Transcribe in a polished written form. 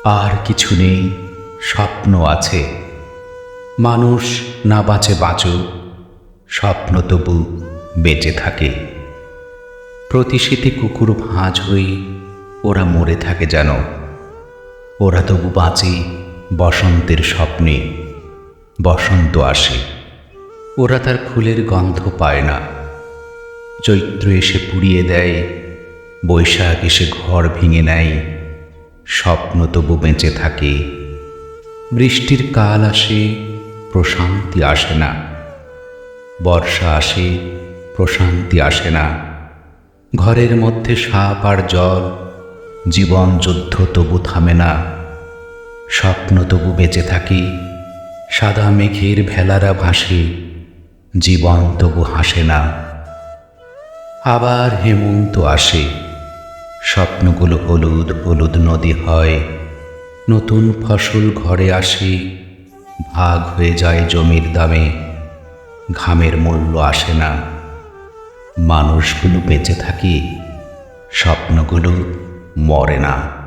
আর কিছু নেই, স্বপ্ন আছে। মানুষ না বাঁচে বাঁচুক, স্বপ্ন তবু বেঁচে থাকে। প্রতিশীতে কুকুর ভাঁজ হয়ে ওরা মরে থাকে যেন, ওরা তবু বাঁচে বসন্তের স্বপ্নে। বসন্ত আসে, ওরা তার ফুলের গন্ধ পায় না। চৈত্র এসে পুড়িয়ে দেয়, বৈশাখ এসে ঘর ভেঙে নেয়। স্বপ্ন তবু বেঁচে থাকে। বৃষ্টির কাল আসে, প্রশান্তি আসে না। বর্ষা আসে, প্রশান্তি আসে না। ঘরের মধ্যে সাপ আর জল, জীবন যুদ্ধ তবু থামে না। স্বপ্ন তবু বেঁচে থাকে। সাদা মেঘের ভেলারা ভাসে, জীবন তবু হাসে না। আবার হেমন্ত আসে, স্বপ্নগুলো হলুদ হলুদ নদী হয়। নতুন ফসল ঘরে আসে, ভাগ হয়ে যায় জমির দামে। ঘামের মূল্য আসে না। মানুষগুলো বেঁচে থাকে, স্বপ্নগুলো মরে না।